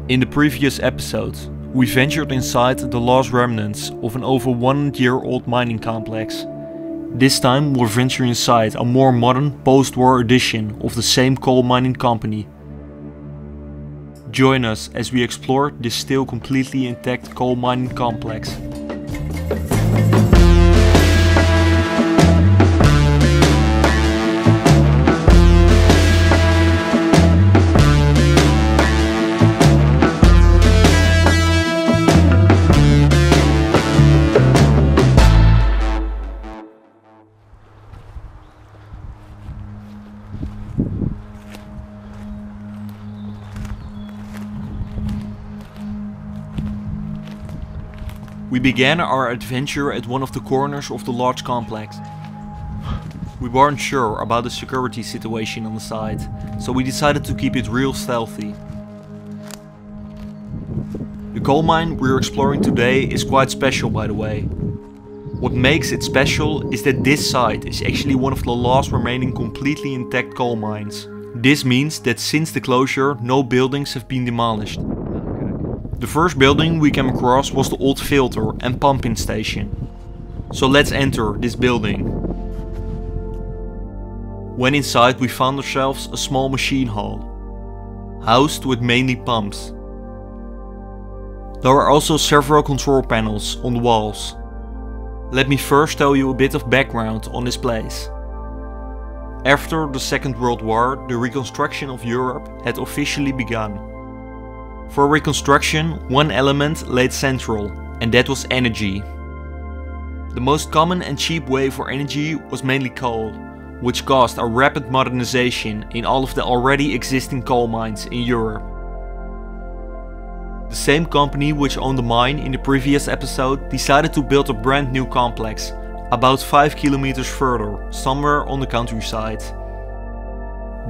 In the previous episode, we ventured inside the last remnants of an over 100-year-old mining complex. This time we'll venture inside a more modern post-war edition of the same coal mining company. Join us as we explore this still completely intact coal mining complex. We began our adventure at one of the corners of the large complex. We weren't sure about the security situation on the site, so we decided to keep it real stealthy. The coal mine we're exploring today is quite special, by the way. What makes it special is that this site is actually one of the last remaining completely intact coal mines. This means that since the closure, no buildings have been demolished. The first building we came across was the old filter and pumping station. So let's enter this building. When inside we found ourselves a small machine hall, housed with mainly pumps. There are also several control panels on the walls. Let me first tell you a bit of background on this place. After the Second World War, the reconstruction of Europe had officially begun. For reconstruction, one element laid central, and that was energy. The most common and cheap way for energy was mainly coal, which caused a rapid modernization in all of the already existing coal mines in Europe. The same company which owned the mine in the previous episode decided to build a brand new complex, about 5 kilometers further, somewhere on the countryside.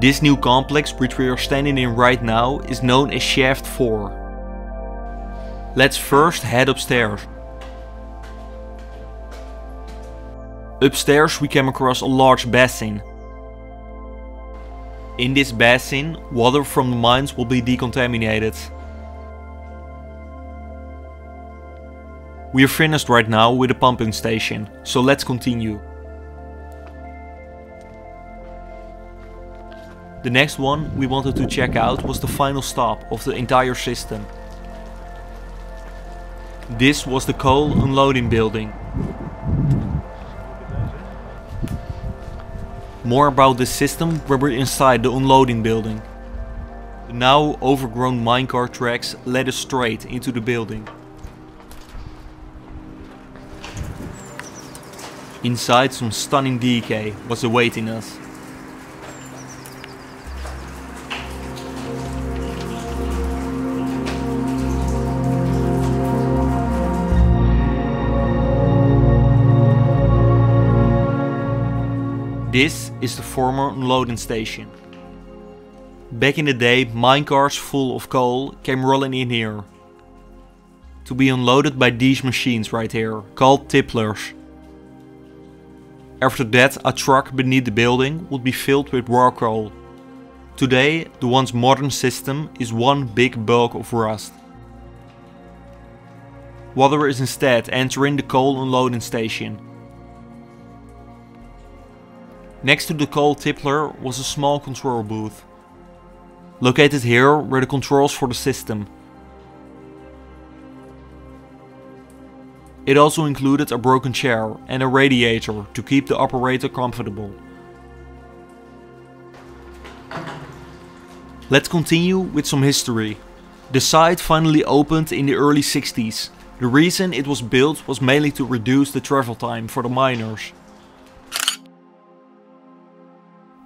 This new complex which we are standing in right now is known as Shaft 4. Let's first head upstairs. Upstairs we came across a large basin. In this basin, water from the mines will be decontaminated. We are finished right now with the pumping station, so let's continue. The next one we wanted to check out was the final stop of the entire system. This was the coal unloading building. More about this system when we're inside the unloading building. The now overgrown minecart tracks led us straight into the building. Inside, some stunning decay was awaiting us. This is the former unloading station. Back in the day, minecarts full of coal came rolling in here, to be unloaded by these machines right here, called tipplers. After that, a truck beneath the building would be filled with raw coal. Today, the once modern system is one big bulk of rust. Water is instead entering the coal unloading station. Next to the coal tippler was a small control booth. Located here were the controls for the system. It also included a broken chair and a radiator to keep the operator comfortable. Let's continue with some history. The site finally opened in the early 60s. The reason it was built was mainly to reduce the travel time for the miners.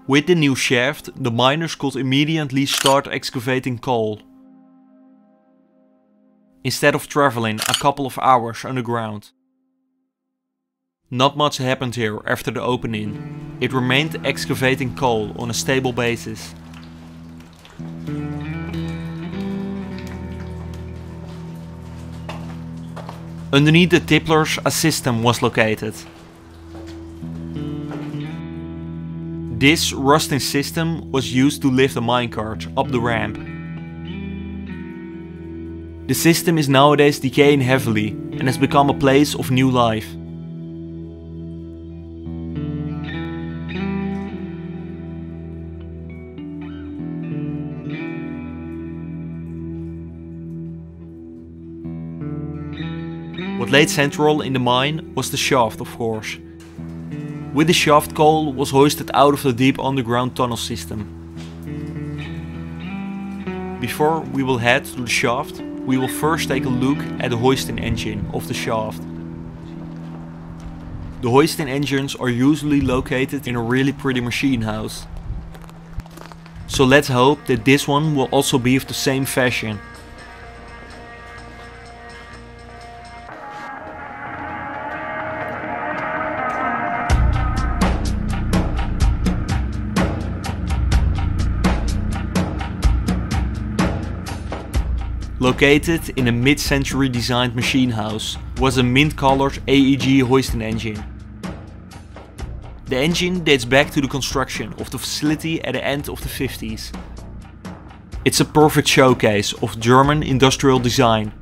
With the new shaft, the miners could immediately start excavating coal, instead of traveling a couple of hours underground. Not much happened here after the opening. It remained excavating coal on a stable basis. Underneath the tipplers, a system was located. This rusting system was used to lift a minecart up the ramp. The system is nowadays decaying heavily and has become a place of new life. What laid central in the mine was the shaft, of course. With the shaft, coal was hoisted out of the deep underground tunnel system. Before we will head to the shaft, we will first take a look at the hoisting engine of the shaft. The hoisting engines are usually located in a really pretty machine house. So let's hope that this one will also be of the same fashion. Located in a mid-century designed machine house was a mint-colored AEG hoisting engine. The engine dates back to the construction of the facility at the end of the 50s. It's a perfect showcase of German industrial design.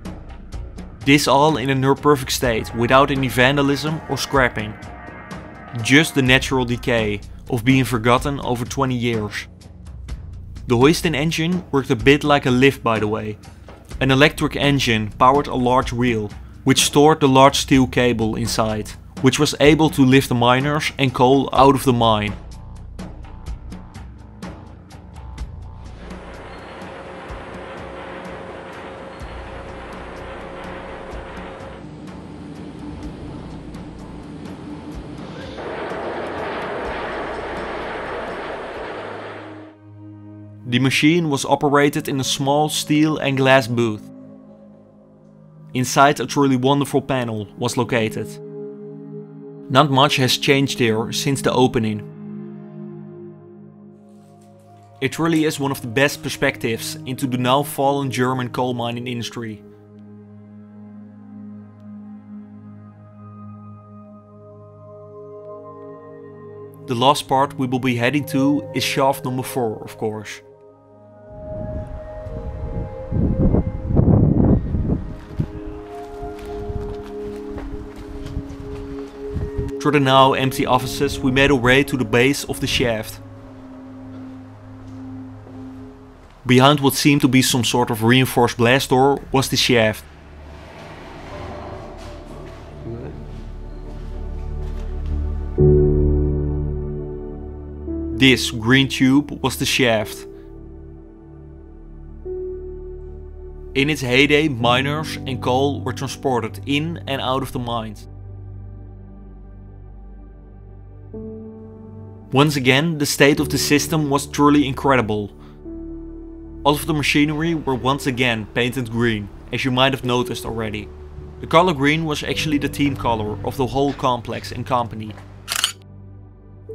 This all in a near perfect state, without any vandalism or scrapping. Just the natural decay of being forgotten over 20 years. The hoisting engine worked a bit like a lift, by the way. An electric engine powered a large wheel, which stored the large steel cable inside, which was able to lift the miners and coal out of the mine. The machine was operated in a small steel and glass booth. Inside, a truly wonderful panel was located. Not much has changed here since the opening. It really is one of the best perspectives into the now fallen German coal mining industry. The last part we will be heading to is shaft number 4, of course. Through the now empty offices, we made our way to the base of the shaft. Behind what seemed to be some sort of reinforced blast door was the shaft. This green tube was the shaft. In its heyday, miners and coal were transported in and out of the mines. Once again, the state of the system was truly incredible. All of the machinery were once again painted green, as you might have noticed already. The color green was actually the team color of the whole complex and company.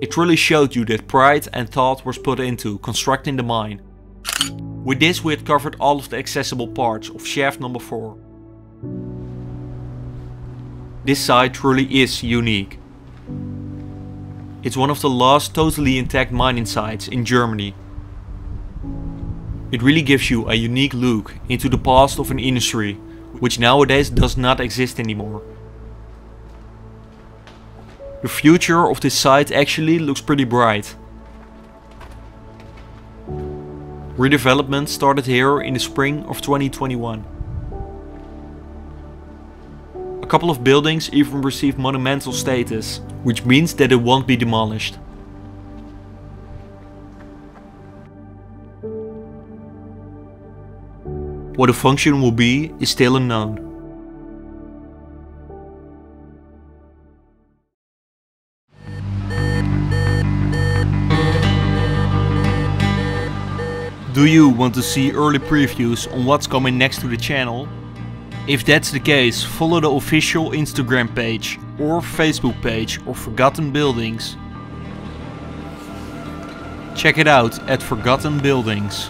It really showed you that pride and thought was put into constructing the mine. With this we had covered all of the accessible parts of shaft number 4. This site truly is unique. It's one of the last totally intact mining sites in Germany. It really gives you a unique look into the past of an industry, which nowadays does not exist anymore. The future of this site actually looks pretty bright. Redevelopment started here in the spring of 2021. A couple of buildings even received monumental status, which means that it won't be demolished. What the function will be is still unknown. Do you want to see early previews on what's coming next to the channel? If that's the case, follow the official Instagram page or Facebook page of Forgotten Buildings. Check it out at Forgotten Buildings.